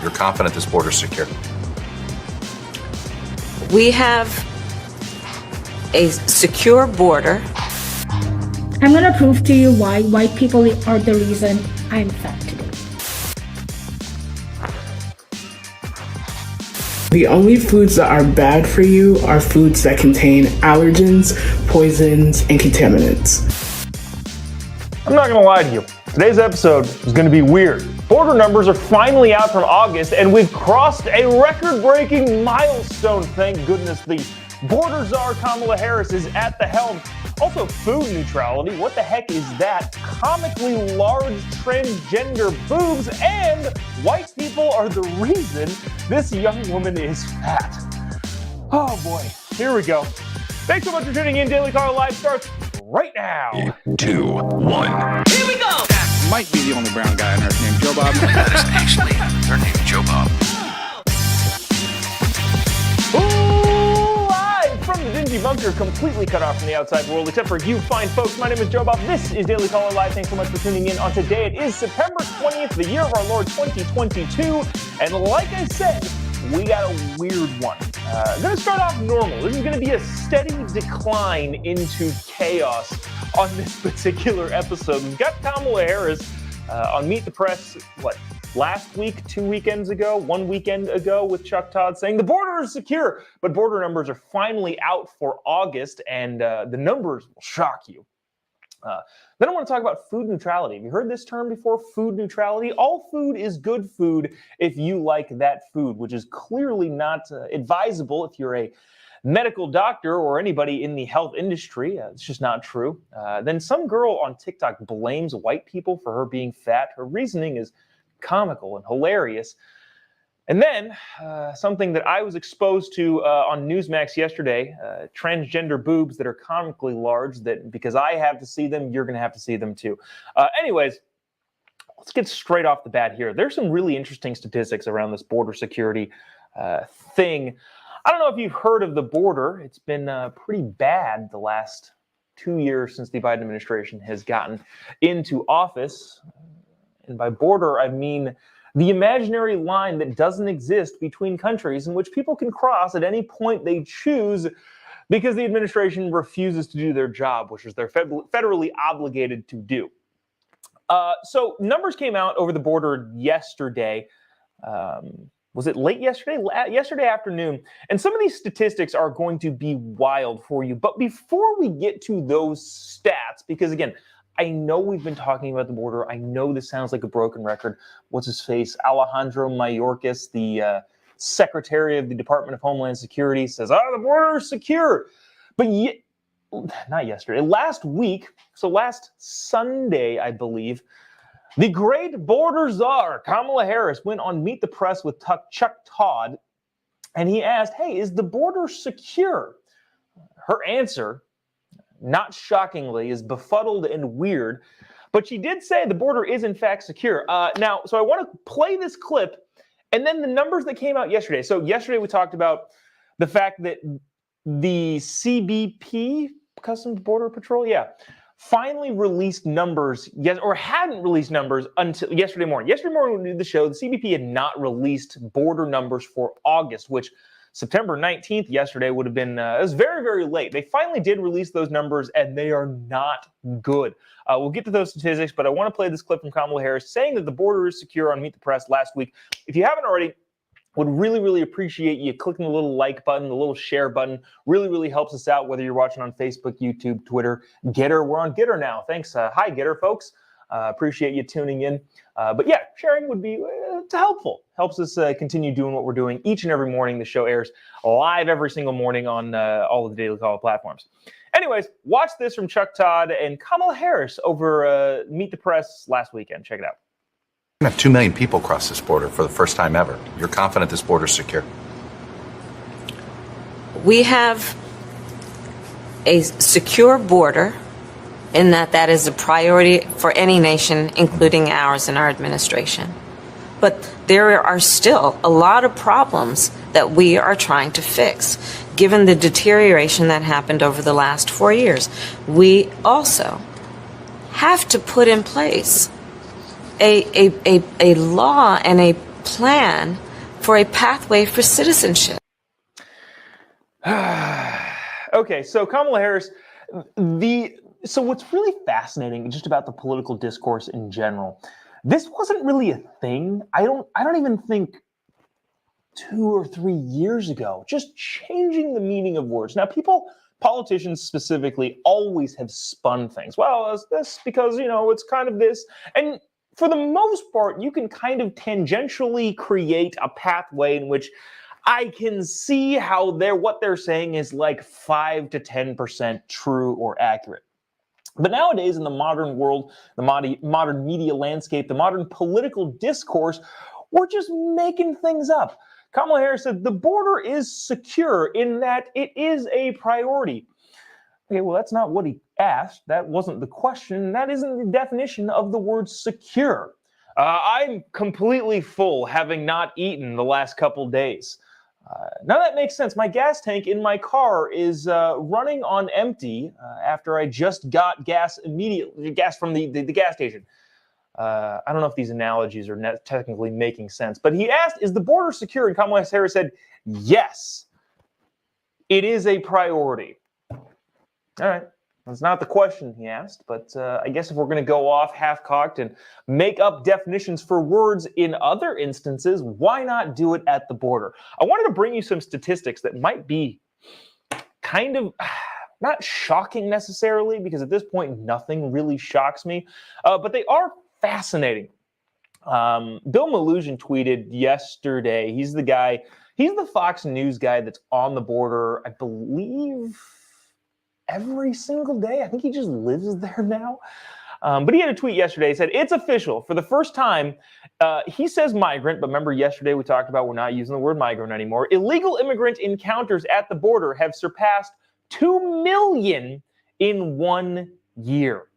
You're confident this border is secure. We have a secure border. I'm gonna prove to you why white people are the reason I'm fat today. The only foods that are bad for you are foods that contain allergens, poisons, and contaminants. I'm not gonna lie to you. Today's episode is gonna be weird. Border numbers are finally out from August, and we've crossed a record-breaking milestone. Thank goodness the border czar Kamala Harris is at the helm. Also, food neutrality. What the heck is that? Comically large transgender boobs, and white people are the reason this young woman is fat. Oh boy, here we go. Thanks so much for tuning in. Daily Caller Live starts right now. 3, 2, 1. Here we go! That might be the only brown guy on earth named Jobob. That is actually her name, Jobob. Live from the dingy bunker, completely cut off from the outside world, except for you fine folks. My name is Jobob. This is Daily Caller Live. Thanks so much for tuning in on today. It is September 20th, the year of our Lord 2022. And like I said, we got a weird one. I'm going to start off normal. This is going to be a steady decline into chaos on this particular episode. We've got Kamala Harris on Meet the Press, last week, 2 weekends ago, 1 weekend ago with Chuck Todd saying the border is secure, but border numbers are finally out for August, and the numbers will shock you. Then I want to talk about food neutrality. Have you heard this term before, food neutrality? All food is good food if you like that food, which is clearly not advisable if you're a medical doctor or anybody in the health industry. It's just not true. Then some girl on TikTok blames white people for her being fat. Her reasoning is comical and hilarious. And then something that I was exposed to on Newsmax yesterday, transgender boobs that are comically large, that because I have to see them, you're going to have to see them too. Anyways, let's get straight off the bat here. There's some really interesting statistics around this border security thing. I don't know if you've heard of the border. It's been pretty bad the last 2 years since the Biden administration has gotten into office. And by border, I mean the imaginary line that doesn't exist between countries in which people can cross at any point they choose because the administration refuses to do their job, which is they're federally obligated to do. So numbers came out over the border yesterday. Was it late yesterday? Yesterday afternoon. And some of these statistics are going to be wild for you. But before we get to those stats, because again, I know we've been talking about the border. I know this sounds like a broken record. What's his face? Alejandro Mayorkas, the Secretary of the Department of Homeland Security, says, the border is secure. But not yesterday, last week, so last Sunday, I believe, the great border czar, Kamala Harris, went on Meet the Press with Chuck Todd, and he asked, hey, is the border secure? Her answer, not shockingly, is befuddled and weird, but she did say the border is in fact secure. Now, so I want to play this clip, and then the numbers that came out yesterday. So yesterday we talked about the fact that the CBP, Customs Border Patrol, finally released numbers, or hadn't released numbers until yesterday morning. Yesterday morning when we did the show, the CBP had not released border numbers for August, which September 19th yesterday would have been, it was very, very late. They finally did release those numbers, and they are not good. We'll get to those statistics, but I want to play this clip from Kamala Harris saying that the border is secure on Meet the Press last week. If you haven't already, would really, really appreciate you clicking the little like button, the little share button. Really, really helps us out, whether you're watching on Facebook, YouTube, Twitter, Getter. We're on Getter now. Thanks. Hi, Getter folks. Appreciate you tuning in. But yeah, sharing would be helpful. Helps us continue doing what we're doing each and every morning. The show airs live every single morning on all of the Daily Caller platforms. Anyways, watch this from Chuck Todd and Kamala Harris over Meet the Press last weekend. Check it out. We're going to have 2 million people cross this border for the first time ever. You're confident this border is secure? We have a secure border in that is a priority for any nation, including ours and our administration. But there are still a lot of problems that we are trying to fix, given the deterioration that happened over the last 4 years. We also have to put in place a law and a plan for a pathway for citizenship. Okay, so Kamala Harris, so what's really fascinating just about the political discourse in general, this wasn't really a thing. I don't even think 2 or 3 years ago, just changing the meaning of words. Now, politicians specifically, always have spun things. Well, it's this because, it's kind of this. And for the most part, you can kind of tangentially create a pathway in which I can see how what they're saying is like 5 to 10% true or accurate. But nowadays, in the modern world, the modern media landscape, the modern political discourse, we're just making things up. Kamala Harris said the border is secure in that it is a priority. Okay, well, that's not what he asked. That wasn't the question. That isn't the definition of the word secure. I'm completely full, having not eaten the last couple days. Now that makes sense. My gas tank in my car is running on empty after I just got gas from the gas station. I don't know if these analogies are technically making sense, but he asked, is the border secure? And Kamala Harris said, yes, it is a priority. All right. That's not the question he asked, but I guess if we're going to go off half-cocked and make up definitions for words in other instances, why not do it at the border? I wanted to bring you some statistics that might be kind of not shocking necessarily, because at this point nothing really shocks me, but they are fascinating. Bill Malugin tweeted yesterday. He's the Fox News guy that's on the border, I believe, every single day. I think he just lives there now. But he had a tweet yesterday. He said, it's official. For the first time, he says migrant, but remember yesterday we talked about we're not using the word migrant anymore. Illegal immigrant encounters at the border have surpassed 2 million in 1 year.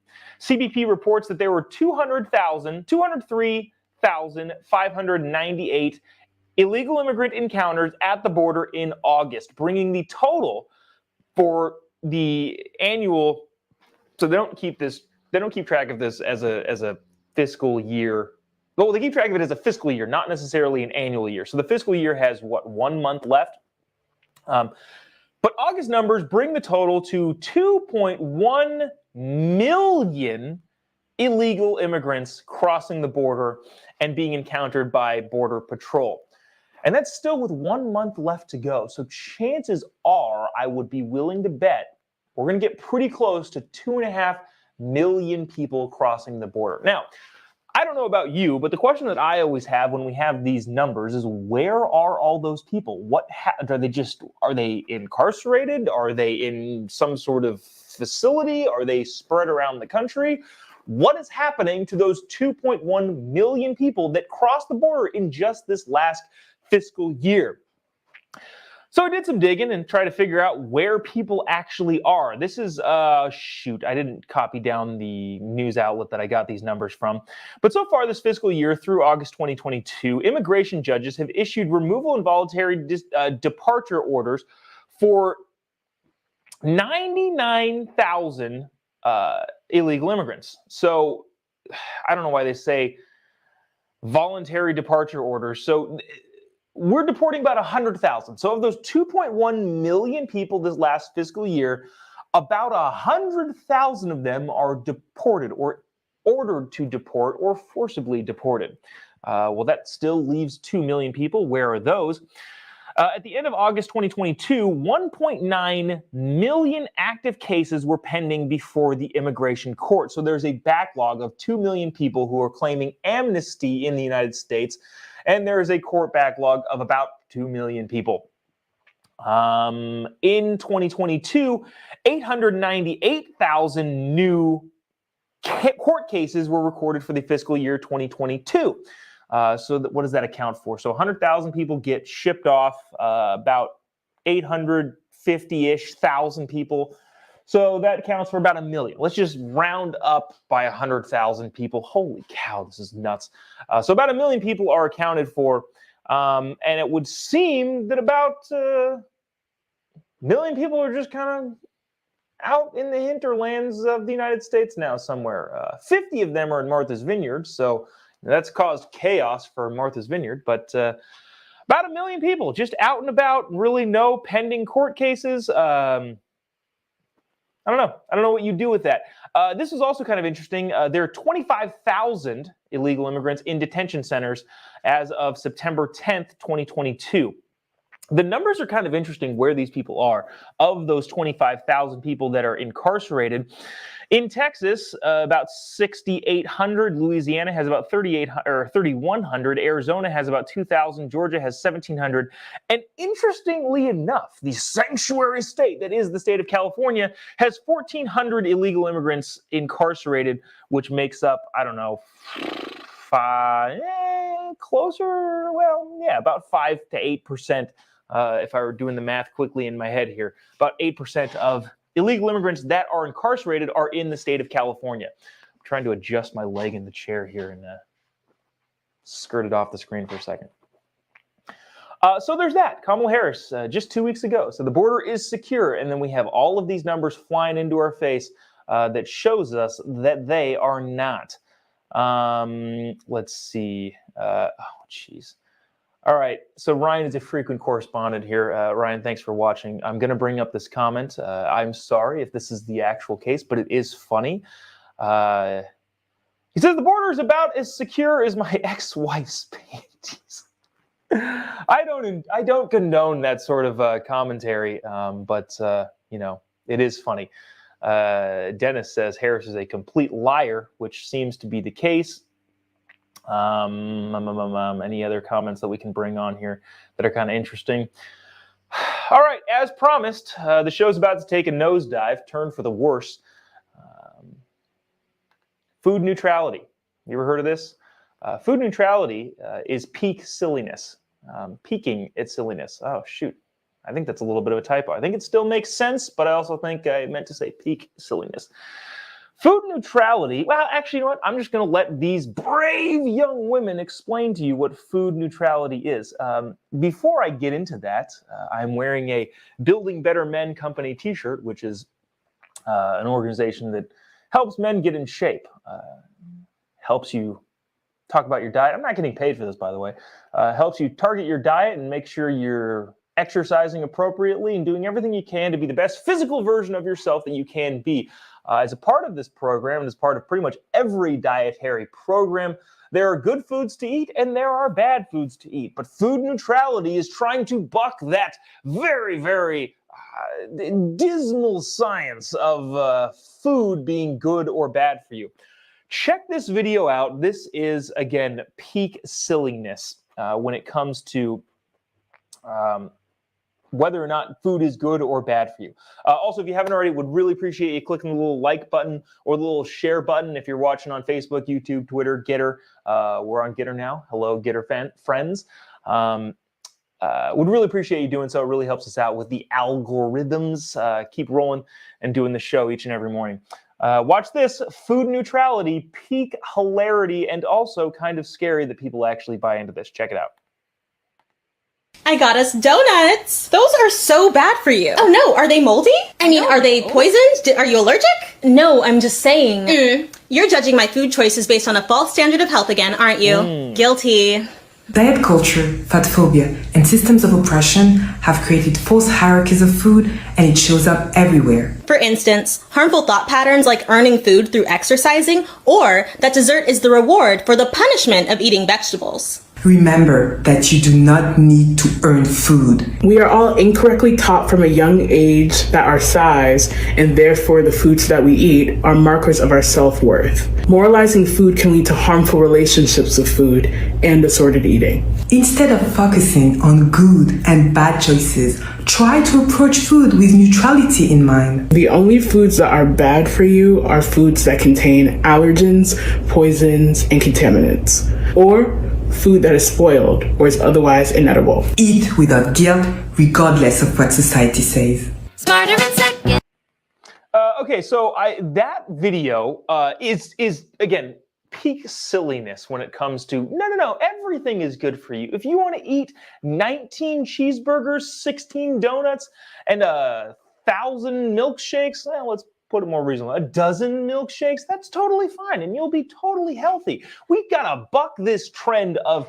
CBP reports that there were 203,598 illegal immigrant encounters at the border in August, bringing the total for the annual. So they don't keep track of this as a fiscal year. Well, they keep track of it as a fiscal year, not necessarily an annual year. So the fiscal year has 1 month left. But August numbers bring the total to 2.1 million illegal immigrants crossing the border and being encountered by Border Patrol. And that's still with 1 month left to go. So chances are, I would be willing to bet, we're going to get pretty close to 2.5 million people crossing the border. Now, I don't know about you, but the question that I always have when we have these numbers is, where are all those people? Are they incarcerated? Are they in some sort of facility? Are they spread around the country? What is happening to those 2.1 million people that crossed the border in just this last fiscal year? So I did some digging and tried to figure out where people actually are. This is, I didn't copy down the news outlet that I got these numbers from. But so far this fiscal year through August 2022, immigration judges have issued removal and voluntary departure orders for 99,000 illegal immigrants. So I don't know why they say voluntary departure orders. So we're deporting about 100,000. So of those 2.1 million people this last fiscal year, about 100,000 of them are deported or ordered to deport or forcibly deported. Well, that still leaves 2 million people. Where are those? At the end of August 2022, 1.9 million active cases were pending before the immigration court. So there's a backlog of 2 million people who are claiming amnesty in the United States, and there is a court backlog of about 2 million people. In 2022, 898,000 new court cases were recorded for the fiscal year 2022. What does that account for? So 100,000 people get shipped off, about 850-ish thousand people. So that counts for about 1 million. Let's just round up by 100,000 people. Holy cow, this is nuts. So about 1 million people are accounted for. And it would seem that about 1 million people are just kind of out in the hinterlands of the United States now somewhere. 50 of them are in Martha's Vineyard. So That's caused chaos for Martha's Vineyard, but about 1 million people just out and about, really no pending court cases. I don't know. I don't know what you do with that. This is also kind of interesting. There are 25,000 illegal immigrants in detention centers as of September 10th, 2022. The numbers are kind of interesting where these people are. Of those 25,000 people that are incarcerated, in Texas, about 6,800. Louisiana has about 3,100. Arizona has about 2,000. Georgia has 1,700. And interestingly enough, the sanctuary state that is the state of California has 1,400 illegal immigrants incarcerated, which makes up, I don't know, about 5 to 8%. If I were doing the math quickly in my head here, about 8% of illegal immigrants that are incarcerated are in the state of California. I'm trying to adjust my leg in the chair here and skirt it off the screen for a second. So there's that. Kamala Harris, just 2 weeks ago. So the border is secure, and then we have all of these numbers flying into our face that shows us that they are not. Let's see. Jeez. All right, so Ryan is a frequent correspondent here. Ryan, thanks for watching. I'm going to bring up this comment. I'm sorry if this is the actual case, but it is funny. He says the border is about as secure as my ex-wife's panties. I don't condone that sort of commentary, but you know, it is funny. Dennis says Harris is a complete liar, which seems to be the case. Any other comments that we can bring on here that are kind of interesting? All right, as promised, the show's about to take a nosedive, turn for the worse. Food neutrality. You ever heard of this? Food neutrality is peak silliness. Peaking its silliness. Oh, shoot. I think that's a little bit of a typo. I think it still makes sense, but I also think I meant to say peak silliness. Food neutrality, well, actually, you know what? I'm just going to let these brave young women explain to you what food neutrality is. Before I get into that, I'm wearing a Building Better Men Company t-shirt, which is an organization that helps men get in shape, helps you talk about your diet. I'm not getting paid for this, by the way. Helps you target your diet and make sure you're exercising appropriately and doing everything you can to be the best physical version of yourself that you can be. As a part of this program, and as part of pretty much every dietary program, there are good foods to eat and there are bad foods to eat. But food neutrality is trying to buck that very, very dismal science of food being good or bad for you. Check this video out. This is, again, peak silliness when it comes to whether or not food is good or bad for you. Also, if you haven't already, would really appreciate you clicking the little like button or the little share button if you're watching on Facebook, YouTube, Twitter, Getter. We're on Getter now. Hello, Getter friends. Would really appreciate you doing so. It really helps us out with the algorithms. Keep rolling and doing the show each and every morning. Watch this. Food neutrality, peak hilarity, and also kind of scary that people actually buy into this. Check it out. I got us donuts. Those are so bad for you. Oh no, are they moldy? I mean, are they poisoned? Are you allergic? No, I'm just saying. You're judging my food choices based on a false standard of health again, aren't you? Guilty. Diet culture, fat phobia, and systems of oppression have created false hierarchies of food, and it shows up everywhere. For instance, harmful thought patterns like earning food through exercising, or that dessert is the reward for the punishment of eating vegetables. Remember that you do not need to earn food. We are all incorrectly taught from a young age that our size, and therefore the foods that we eat, are markers of our self-worth. Moralizing food can lead to harmful relationships with food and disordered eating. Instead of focusing on good and bad choices, try to approach food with neutrality in mind. The only foods that are bad for you are foods that contain allergens, poisons, and contaminants, or food that is spoiled or is otherwise inedible. Eat without guilt, regardless of what society says. Smarter in second. Okay, so that video is again peak silliness when it comes to no, everything is good for you. If you want to eat 19 cheeseburgers, 16 donuts, and 1,000 milkshakes, well, let's put it more reasonably, a dozen milkshakes, that's totally fine, and you'll be totally healthy. We've got to buck this trend of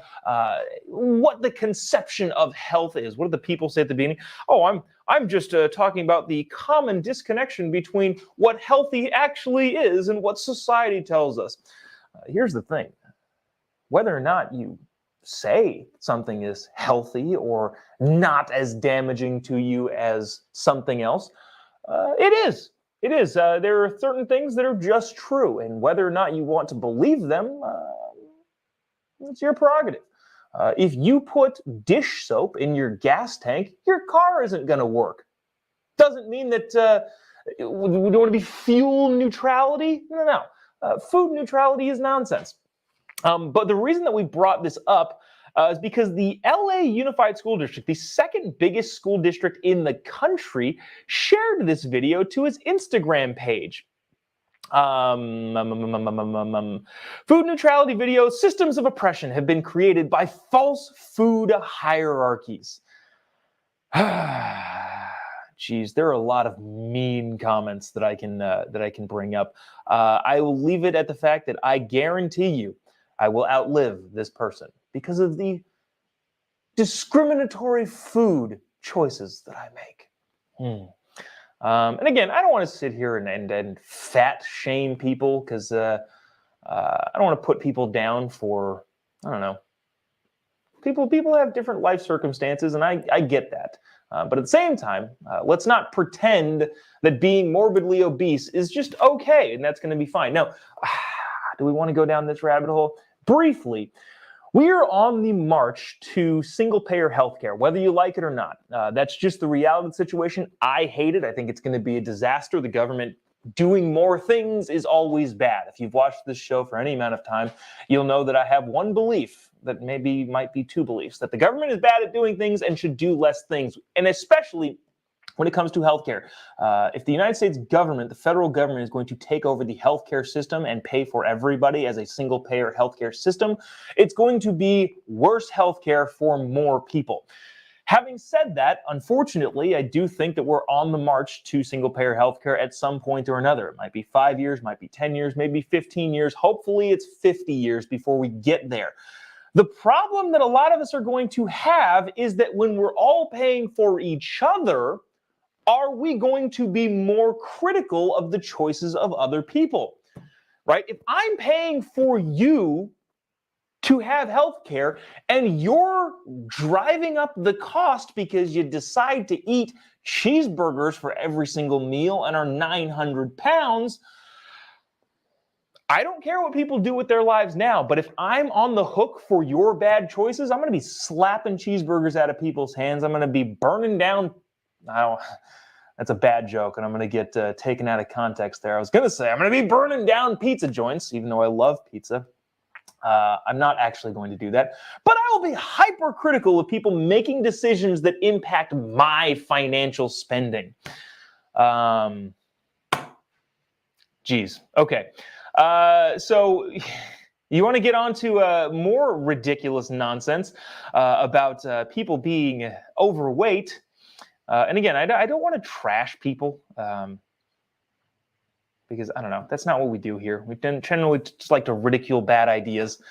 what the conception of health is. What do the people say at the beginning? Oh, I'm just talking about the common disconnection between what healthy actually is and what society tells us. Here's the thing. Whether or not you say something is healthy or not as damaging to you as something else, it is. It is. There are certain things that are just true, and whether or not you want to believe them, it's your prerogative. If you put dish soap in your gas tank, your car isn't going to work. Doesn't mean that we don't want to be fuel neutrality. No. Food neutrality is nonsense. But the reason that we brought this up is because the LA Unified School District, the second biggest school district in the country, shared this video to its Instagram page. Food neutrality videos, systems of oppression have been created by false food hierarchies. Geez, there are a lot of mean comments that I can bring up. I will leave it at the fact that I guarantee you I will outlive this person because of the discriminatory food choices that I make. And again, I don't want to sit here and fat shame people because I don't want to put people down for, I don't know. People have different life circumstances, and I get that. But at the same time, let's not pretend that being morbidly obese is just okay, and that's going to be fine. Now, do we want to go down this rabbit hole? Briefly, we are on the march to single-payer healthcare, whether you like it or not. That's just the reality of the situation. I hate it. I think it's going to be a disaster. The government doing more things is always bad. If you've watched this show for any amount of time, you'll know that I have one belief that maybe might be two beliefs, that the government is bad at doing things and should do less things, and especially when it comes to healthcare. If the United States government, the federal government, is going to take over the healthcare system and pay for everybody as a single-payer healthcare system, it's going to be worse healthcare for more people. Having said that, unfortunately, I do think that we're on the march to single-payer healthcare at some point or another. It might be 5 years, might be 10 years, maybe 15 years. Hopefully, it's 50 years before we get there. The problem that a lot of us are going to have is that when we're all paying for each other, are we going to be more critical of the choices of other people, right? If I'm paying for you to have health care and you're driving up the cost because you decide to eat cheeseburgers for every single meal and are 900 pounds, I don't care what people do with their lives now, but if I'm on the hook for your bad choices, I'm going to be slapping cheeseburgers out of people's hands. I'm going to be burning down. That's a bad joke, and I'm going to get taken out of context there. I was going to say I'm going to be burning down pizza joints, even though I love pizza. I'm not actually going to do that. But I will be hypercritical of people making decisions that impact my financial spending. Geez. Okay. So you want to get on to more ridiculous nonsense about people being overweight. And again, I don't want to trash people because, I don't know, that's not what we do here. We generally just like to ridicule bad ideas.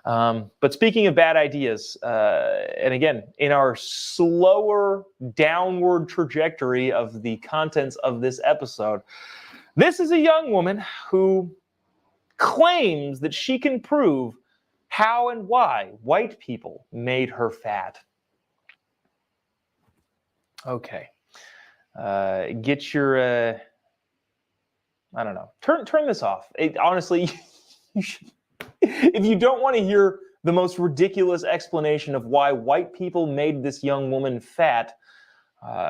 But speaking of bad ideas, and again, in our slower downward trajectory of the contents of this episode, this is a young woman who claims that she can prove how and why white people made her fat. Okay. Get your, I don't know, turn this off. Honestly, you should, if you don't want to hear the most ridiculous explanation of why white people made this young woman fat,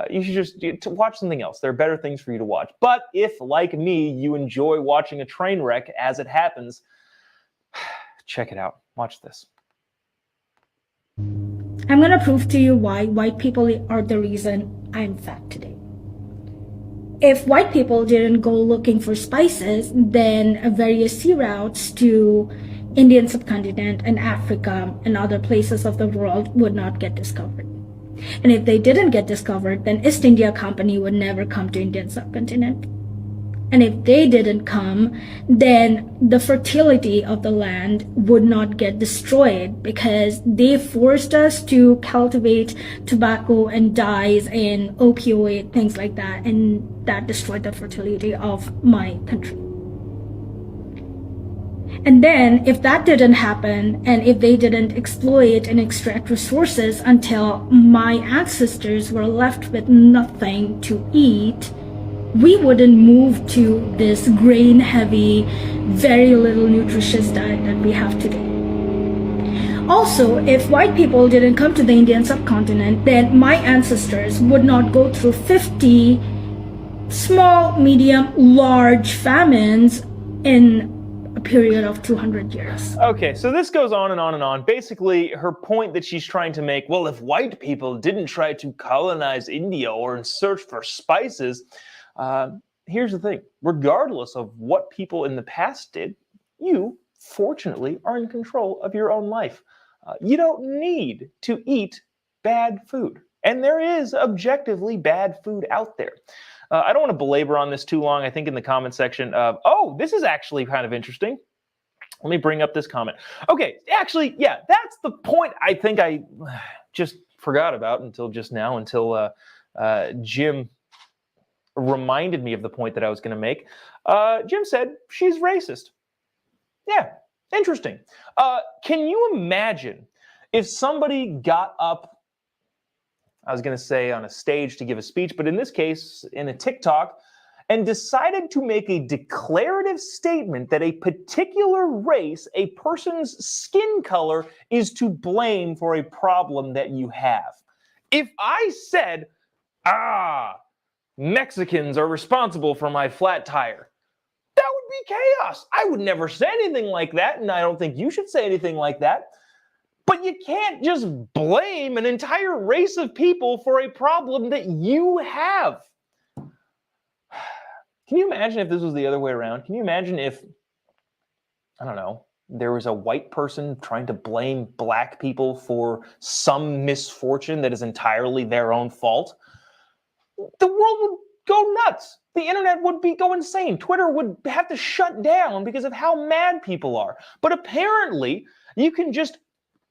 you should just watch something else. There are better things for you to watch. But if, like me, you enjoy watching a train wreck as it happens, check it out. Watch this. I'm gonna prove to you why white people are the reason I'm fat today. If white people didn't go looking for spices, then various sea routes to Indian subcontinent and Africa and other places of the world would not get discovered. And if they didn't get discovered, then East India Company would never come to Indian subcontinent. And if they didn't come, then the fertility of the land would not get destroyed because they forced us to cultivate tobacco and dyes and opioid, things like that. And that destroyed the fertility of my country. And then if that didn't happen, and if they didn't exploit and extract resources until my ancestors were left with nothing to eat, we wouldn't move to this grain heavy, very little nutritious diet that we have today. Also, if white people didn't come to the Indian subcontinent, then my ancestors would not go through 50 small, medium, large famines in a period of 200 years. Okay, so this goes on and on and on. Basically, her point that she's trying to make, well, if white people didn't try to colonize India or in search for spices, here's the thing. Regardless of what people in the past did, you, fortunately, are in control of your own life. You don't need to eat bad food. And there is objectively bad food out there. I don't want to belabor on this too long. I think in the comment section, oh, this is actually kind of interesting. Let me bring up this comment. Okay, actually, yeah, that's the point I think I just forgot about until just now, until Jim reminded me of the point that I was going to make. Jim said she's racist. Yeah, interesting. Can you imagine if somebody got up, I was going to say on a stage to give a speech, but in this case, in a TikTok, and decided to make a declarative statement that a particular race, a person's skin color, is to blame for a problem that you have? If I said, Mexicans are responsible for my flat tire, that would be chaos. I would never say anything like that, and I don't think you should say anything like that. But you can't just blame an entire race of people for a problem that you have. Can you imagine if this was the other way around? Can you imagine if, I don't know, there was a white person trying to blame black people for some misfortune that is entirely their own fault? The world would go nuts. The internet would go insane. Twitter would have to shut down because of how mad people are. But apparently, you can just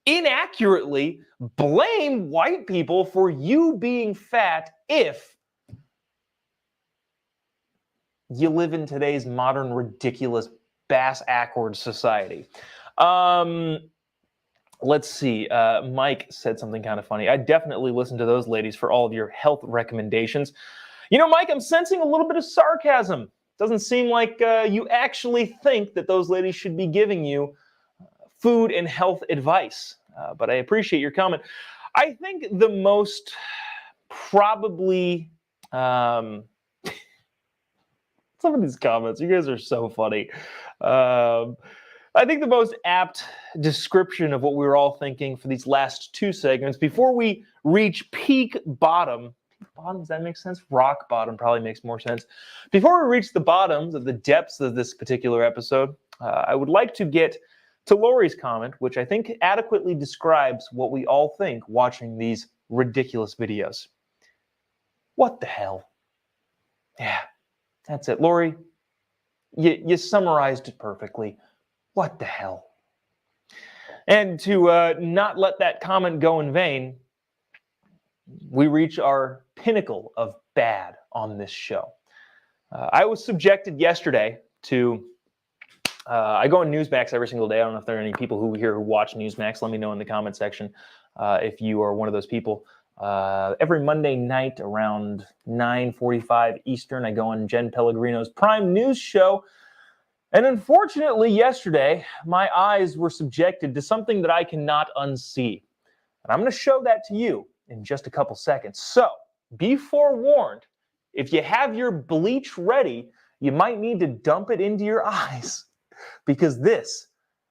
inaccurately blame white people for you being fat if you live in today's modern, ridiculous, bass-ackward society. Let's see. Mike said something kind of funny. I definitely listen to those ladies for all of your health recommendations. You know, Mike, I'm sensing a little bit of sarcasm. Doesn't seem like you actually think that those ladies should be giving you food and health advice. But I appreciate your comment. I think the most probably... some of these comments, you guys are so funny. I think the most apt description of what we were all thinking for these last two segments, before we reach peak bottom, does that make sense? Rock bottom probably makes more sense. Before we reach the bottoms of the depths of this particular episode, I would like to get to Lori's comment, which I think adequately describes what we all think watching these ridiculous videos. What the hell? Yeah, that's it. Lori, you summarized it perfectly. What the hell? And to not let that comment go in vain, we reach our pinnacle of bad on this show. I was subjected yesterday to, I go on Newsmax every single day. I don't know if there are any people who watch Newsmax. Let me know in the comment section if you are one of those people. Every Monday night around 9:45 Eastern, I go on Jen Pellegrino's Prime News show. And unfortunately, yesterday, my eyes were subjected to something that I cannot unsee. And I'm going to show that to you in just a couple seconds. So, be forewarned, if you have your bleach ready, you might need to dump it into your eyes, because this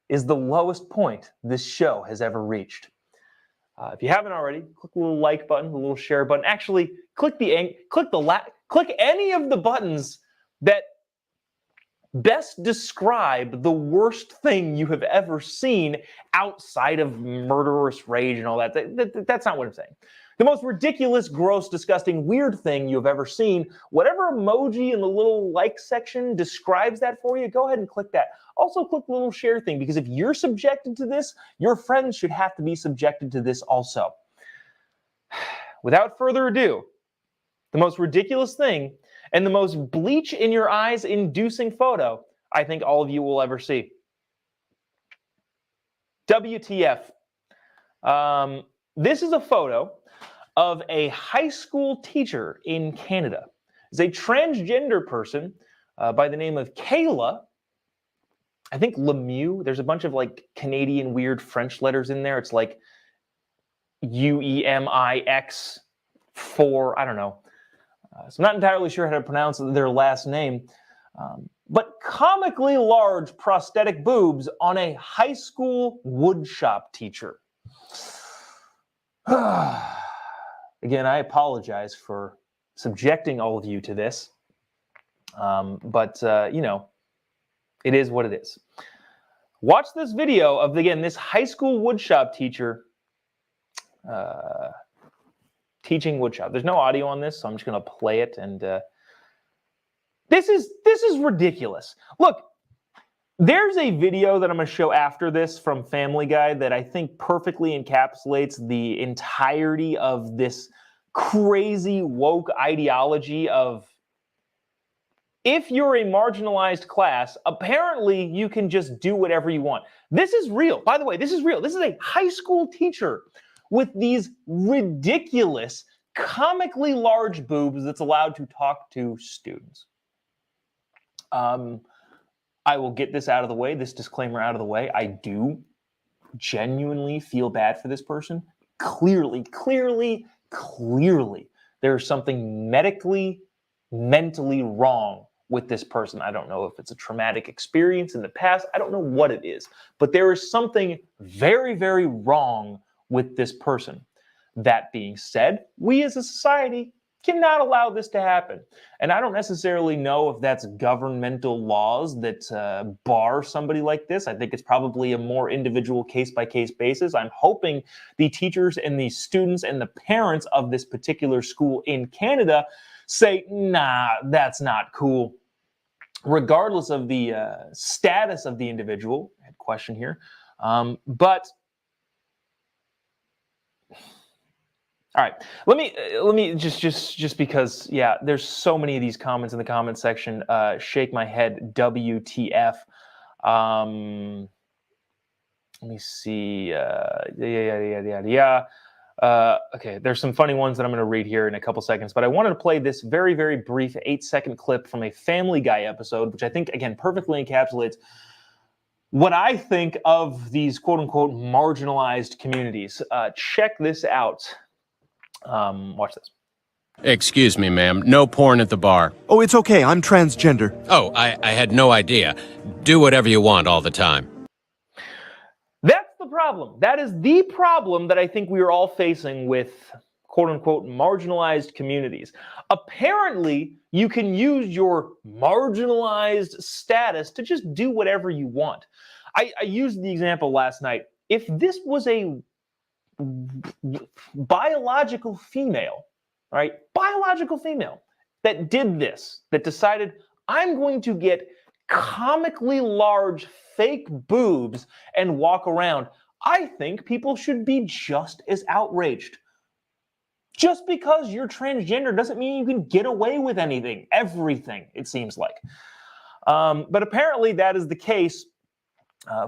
is the lowest point this show has ever reached. If you haven't already, click the little like button, the little share button. Actually, click any of the buttons that best describe the worst thing you have ever seen outside of murderous rage and all that. That's not what I'm saying. The most ridiculous, gross, disgusting, weird thing you have ever seen, whatever emoji in the little like section describes that for you, go ahead and click that. Also click the little share thing, because if you're subjected to this, your friends should have to be subjected to this also. Without further ado, the most ridiculous thing and the most bleach in your eyes inducing photo I think all of you will ever see. WTF. This is a photo of a high school teacher in Canada. It's a transgender person by the name of Kayla. I think Lemieux. There's a bunch of like Canadian weird French letters in there. It's like UEMIX4. I don't know. So I'm not entirely sure how to pronounce their last name. But comically large prosthetic boobs on a high school woodshop teacher. Again, I apologize for subjecting all of you to this. But you know, it is what it is. Watch this video of, again, this high school woodshop teacher teaching woodshop. There's no audio on this, so I'm just going to play it. And this is ridiculous. Look, there's a video that I'm going to show after this from Family Guy that I think perfectly encapsulates the entirety of this crazy woke ideology of, if you're a marginalized class, apparently you can just do whatever you want. This is real. By the way, this is real. This is a high school teacher with these ridiculous, comically large boobs that's allowed to talk to students. I will get this out of the way, this disclaimer out of the way. I do genuinely feel bad for this person. Clearly, there's something medically, mentally wrong with this person. I don't know if it's a traumatic experience in the past. I don't know what it is, but there is something very, very wrong with this person. That being said, we as a society cannot allow this to happen. And I don't necessarily know if that's governmental laws that bar somebody like this. I think it's probably a more individual case-by-case basis. I'm hoping the teachers and the students and the parents of this particular school in Canada say, nah, that's not cool. Regardless of the status of the individual, I had a question here, but all right, let me just because, yeah, there's so many of these comments in the comment section. Shake my head, WTF. Let me see. Yeah. Okay, there's some funny ones that I'm going to read here in a couple seconds, but I wanted to play this very, very brief 8-second clip from a Family Guy episode, which I think, again, perfectly encapsulates what I think of these quote-unquote marginalized communities. Check this out. Watch this. Excuse me, ma'am. No porn at the bar. Oh, it's okay. I'm transgender. Oh, I had no idea. Do whatever you want all the time. That's the problem. That is the problem that I think we are all facing with quote-unquote marginalized communities. Apparently, you can use your marginalized status to just do whatever you want. I used the example last night. If this was a biological female, right? Biological female that did this, that decided, I'm going to get comically large fake boobs and walk around, I think people should be just as outraged. Just because you're transgender doesn't mean you can get away with anything, everything, it seems like. But apparently that is the case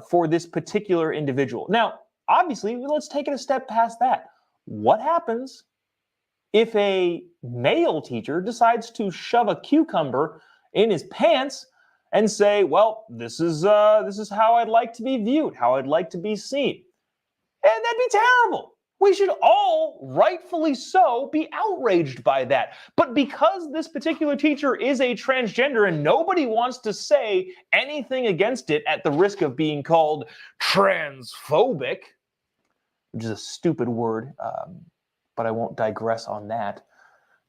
for this particular individual. Now, obviously, let's take it a step past that. What happens if a male teacher decides to shove a cucumber in his pants and say, well, this is how I'd like to be viewed, how I'd like to be seen? And that'd be terrible. We should all, rightfully so, be outraged by that. But because this particular teacher is a transgender and nobody wants to say anything against it at the risk of being called transphobic, which is a stupid word, but I won't digress on that.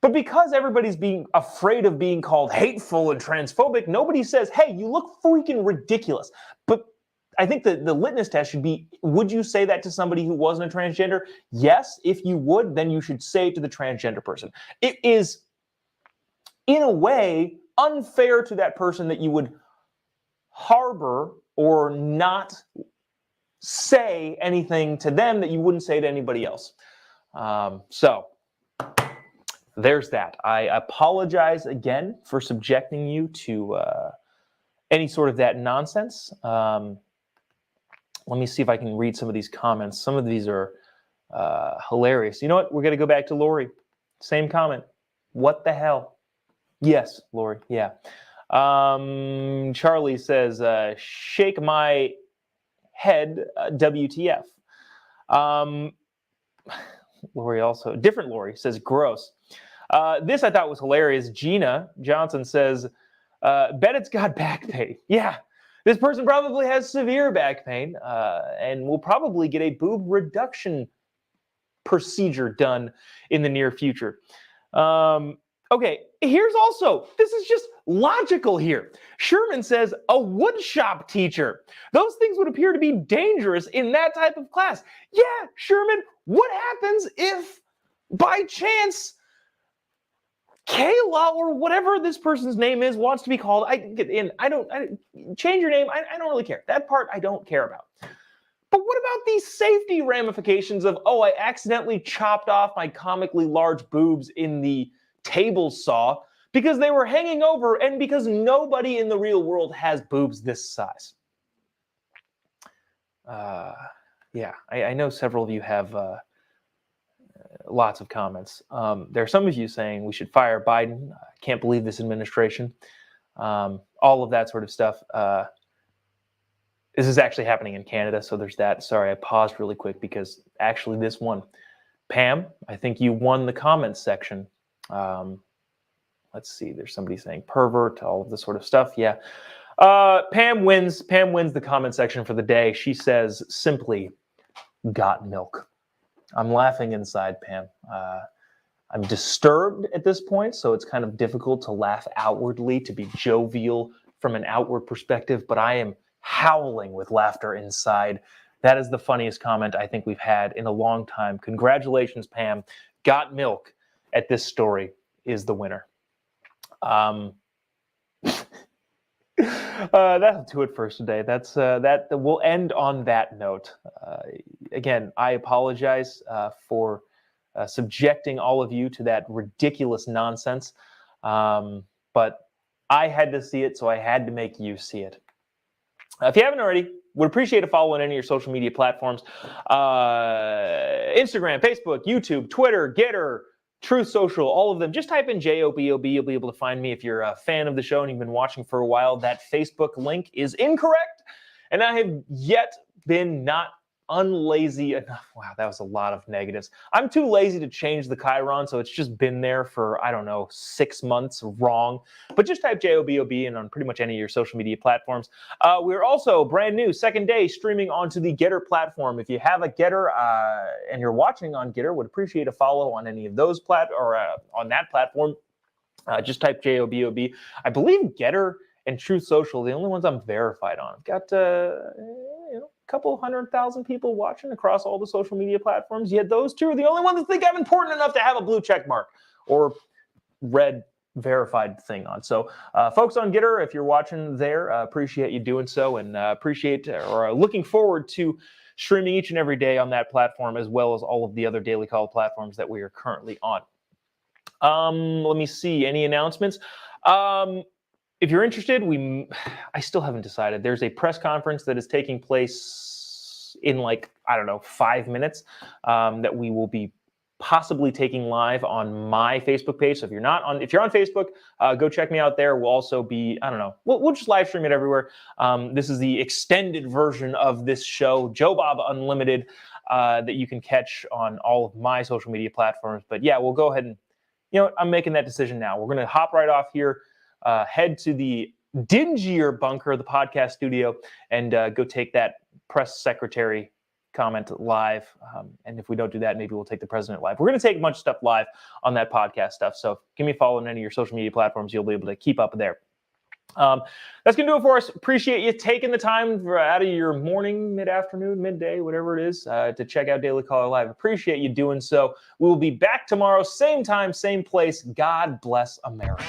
But because everybody's being afraid of being called hateful and transphobic, nobody says, hey, you look freaking ridiculous. But I think the litmus test should be, would you say that to somebody who wasn't a transgender? Yes. If you would, then you should say it to the transgender person. It is, in a way, unfair to that person that you would harbor or not say anything to them that you wouldn't say to anybody else. So there's that. I apologize again for subjecting you to any sort of that nonsense. Let me see if I can read some of these comments. Some of these are hilarious. You know what? We're going to go back to Lori. Same comment. What the hell? Yes, Lori. Yeah. Charlie says, shake my head, WTF. Lori also, different Lori says, gross. This I thought was hilarious. Gina Johnson says, bet it's got back pain. Yeah, this person probably has severe back pain and will probably get a boob reduction procedure done in the near future. Okay, here's also, this is just logical here. Sherman says, a woodshop teacher. Those things would appear to be dangerous in that type of class. Yeah, Sherman, what happens if by chance Kayla or whatever this person's name is wants to be called? Change your name. I don't really care. That part I don't care about. But what about these safety ramifications of, oh, I accidentally chopped off my comically large boobs in the table saw because they were hanging over and because nobody in the real world has boobs this size. Yeah, I know several of you have lots of comments. There are some of you saying we should fire Biden. I can't believe this administration. All of that sort of stuff. This is actually happening in Canada, so there's that. Sorry, I paused really quick because actually this one. Pam, I think you won the comments section. Let's see, there's somebody saying pervert, all of this sort of stuff. Yeah. Pam wins the comment section for the day. She says simply, got milk. I'm laughing inside, Pam. I'm disturbed at this point, so it's kind of difficult to laugh outwardly, to be jovial from an outward perspective, but I am howling with laughter inside. That is the funniest comment I think we've had in a long time. Congratulations, Pam. Got milk at this story is the winner. That'll do it for us today. That we'll end on that note. Again, I apologize for subjecting all of you to that ridiculous nonsense, but I had to see it, so I had to make you see it. If you haven't already, would appreciate a follow on any of your social media platforms. Instagram, Facebook, YouTube, Twitter, Getter, Truth Social, all of them. Just type in JOBOB. You'll be able to find me if you're a fan of the show and you've been watching for a while. That Facebook link is incorrect, and I have yet been not unlazy enough. Wow, that was a lot of negatives. I'm too lazy to change the Chiron, so it's just been there for, I don't know, 6 months wrong. But just type JOBOB in on pretty much any of your social media platforms. We're also brand new, second day, streaming onto the Getter platform. If you have a Getter and you're watching on Getter, would appreciate a follow on any of those on that platform. Just type JOBOB. I believe Getter and Truth Social, the only ones I'm verified on. I've got couple 100,000 people watching across all the social media platforms, yet those two are the only ones that think I'm important enough to have a blue check mark or red verified thing on. So folks on Getter, if you're watching there, appreciate you doing so, and appreciate or looking forward to streaming each and every day on that platform, as well as all of the other Daily Call platforms that we are currently on. Let me see, any announcements? If you're interested, I still haven't decided. There's a press conference that is taking place in 5 minutes that we will be possibly taking live on my Facebook page. So if you're on Facebook, go check me out there. We'll also be, we'll just live stream it everywhere. This is the extended version of this show, Jobob Unlimited, that you can catch on all of my social media platforms. But yeah, we'll go ahead and, I'm making that decision now. We're going to hop right off here. Head to the dingier bunker, the podcast studio, and go take that press secretary comment live. And if we don't do that, maybe we'll take the president live. We're going to take much stuff live on that podcast stuff. So give me a follow on any of your social media platforms. You'll be able to keep up there. That's going to do it for us. Appreciate you taking the time out of your morning, mid-afternoon, midday, whatever it is, to check out Daily Caller Live. Appreciate you doing so. We will be back tomorrow, same time, same place. God bless America.